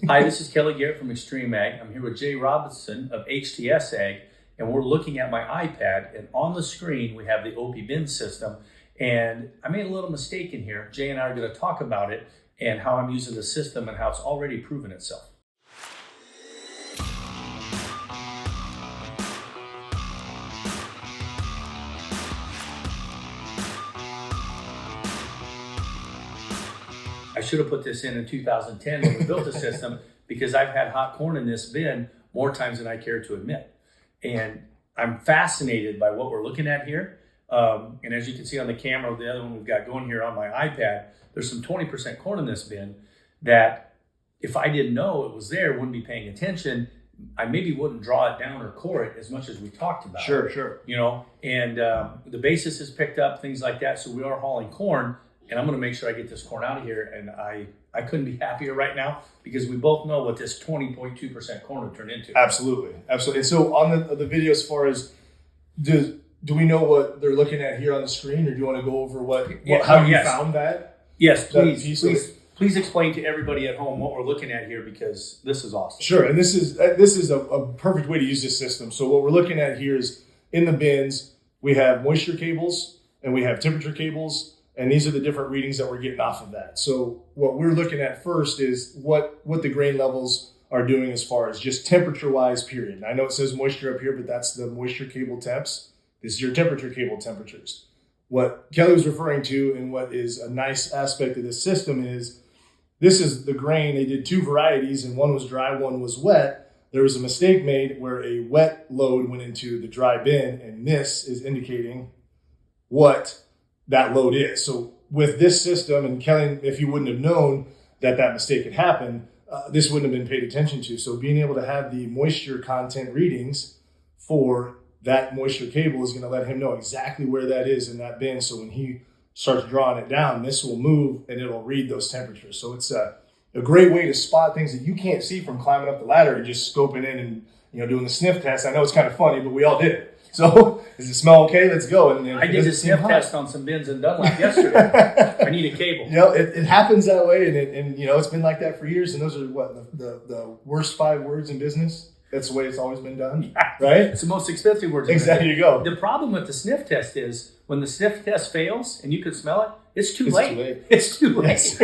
Hi, this is Kelly Garrett from XtremeAg. I'm here with Jay Robinson of HTS Ag, and we're looking at my iPad, and on the screen we have the OPI bin system, and I made a little mistake in here. Jay and I are going to talk about it and how I'm using the system and how it's already proven itself. I should have put this in 2010 when we built the system, because I've had hot corn in this bin more times than I care to admit. And I'm fascinated by what we're looking at here. And as you can see on the camera, the other one we've got going here on my iPad, there's some 20% corn in this bin that if I didn't know it was there, wouldn't be paying attention, I maybe wouldn't draw it down or core it as much as we talked about. Sure. You know, and the basis is picked up, things like that. So we are hauling corn. And I'm going to make sure I get this corn out of here. And I couldn't be happier right now, because we both know what this 20.2% corn would turn into. Absolutely. And so on the video, as far as, do we know what they're looking at here on the screen, or do you want to go over how you found that? Yes, please explain to everybody at home what we're looking at here, because this is awesome. Sure. And this is a perfect way to use this system. So what we're looking at here is, in the bins, we have moisture cables and we have temperature cables. And these are the different readings that we're getting off of that. So what we're looking at first is what the grain levels are doing as far as just temperature-wise, period. And I know it says moisture up here, but that's the moisture cable temps. This is your temperature cable temperatures. What Kelly was referring to, and what is a nice aspect of this system, is this is the grain. They did two varieties, and one was dry, one was wet. There was a mistake made where a wet load went into the dry bin, and this is indicating what that load is. So with this system, and Kelly, if you wouldn't have known that mistake had happened, this wouldn't have been paid attention to. So being able to have the moisture content readings for that moisture cable is going to let him know exactly where that is in that bin. So when he starts drawing it down, this will move and it'll read those temperatures. So it's a great way to spot things that you can't see from climbing up the ladder and just scoping in and doing the sniff test. I know it's kind of funny, but we all did it. So, does it smell okay? Let's go. And I did a sniff test on some bins in Dunlap yesterday. I need a cable. It happens that way, and it's been like that for years. And those are the worst 5 words in business. That's the way it's always been done, right? It's the most expensive words. Exactly. You go. The problem with the sniff test is when the sniff test fails and you can smell it, it's too late. It's too late. Yes.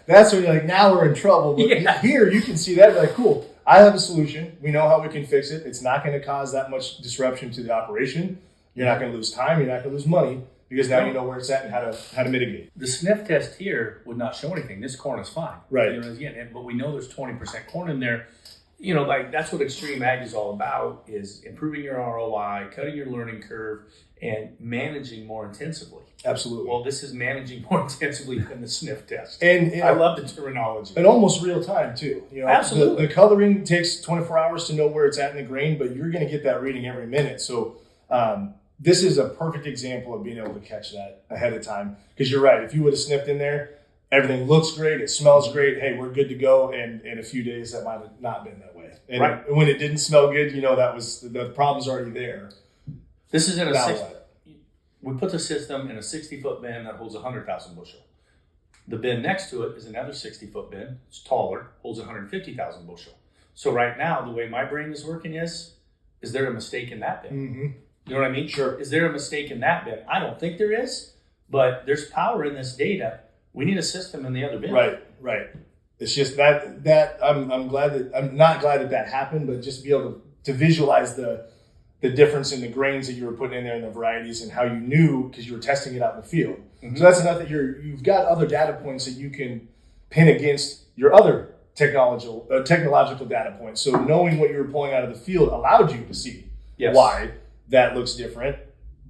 That's when you're like, now we're in trouble. But here you can see that, like, cool. I have a solution. We know how we can fix it. It's not going to cause that much disruption to the operation. You're not going to lose time. You're not going to lose money, because now you know where it's at and how to mitigate. The sniff test here would not show anything. This corn is fine. Right. But we know there's 20% corn in there. Like that's what XtremeAg is all about, is improving your ROI, cutting your learning curve, and managing more intensively. Absolutely. Well, this is managing more intensively than the sniff test. And I love the terminology. And almost real time too. Absolutely. The coloring takes 24 hours to know where it's at in the grain, but you're going to get that reading every minute. So this is a perfect example of being able to catch that ahead of time. Because you're right. If you would have sniffed in there, everything looks great, it smells great, hey, we're good to go. And in a few days, that might have not been that way. And right. When it didn't smell good, that was the problem's already there. This is in we put the system in a 60-foot bin that holds 100,000 bushel. The bin next to it is another 60-foot bin. It's taller, holds 150,000 bushel. So right now, the way my brain is working is there a mistake in that bin? Mm-hmm. You know what I mean? Sure. Is there a mistake in that bin? I don't think there is, but there's power in this data. We need a system in the other bin. Right. It's just that I'm not glad that happened, but just be able to visualize the difference in the grains that you were putting in there and the varieties, and how you knew, because you were testing it out in the field. Mm-hmm. So that's enough that you've got other data points that you can pin against your other technological data points. So knowing what you were pulling out of the field allowed you to see why that looks different,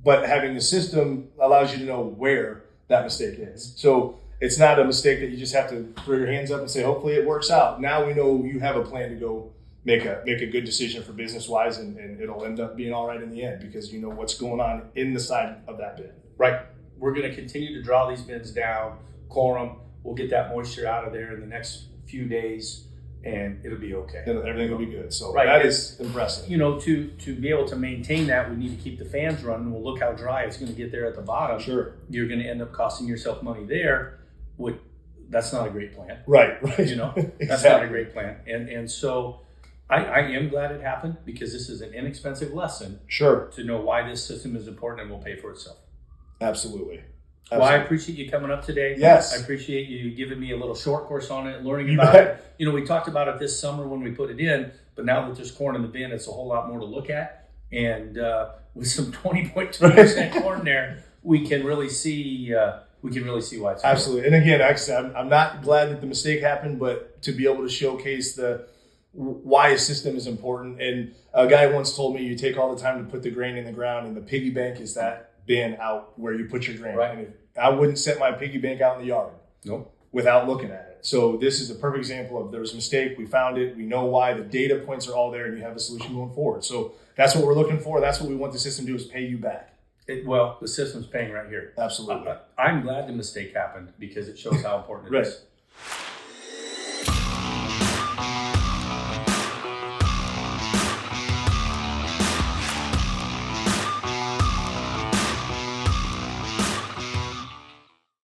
but having the system allows you to know where that mistake is. So it's not a mistake that you just have to throw your hands up and say, hopefully it works out. Now we know you have a plan to go make a good decision for business-wise, and it'll end up being all right in the end, because you know what's going on in the side of that bin. Right. We're going to continue to draw these bins down, core them. We'll get that moisture out of there in the next few days, and it'll be okay. And everything will be good. So right. That is impressive. To be able to maintain that, we need to keep the fans running. Well, look how dry it's going to get there at the bottom. Sure. You're going to end up costing yourself money there. With that's not a great plan. Right. You know, that's Exactly. not a great plan. And so I am glad it happened, because this is an inexpensive lesson Sure. to know why this system is important and will pay for itself. Absolutely. Well, I appreciate you coming up today. Yes. I appreciate you giving me a little short course on it, learning You about bet. it. You know, we talked about it this summer when we put it in, but now that there's corn in the bin, it's a whole lot more to look at. And with some 20.2% corn there, we can really see why it's Absolutely. And again, like I said, I'm not glad that the mistake happened, but to be able to showcase why a system is important. And a guy once told me, you take all the time to put the grain in the ground, and the piggy bank is that bin out where you put your grain. Right. And I wouldn't set my piggy bank out in the yard without looking at it. So this is a perfect example of there was a mistake. We found it. We know why. The data points are all there, and you have a solution going forward. So that's what we're looking for. That's what we want the system to do, is pay you back. Well, the system's paying right here. Absolutely. I'm glad the mistake happened, because it shows how important it is.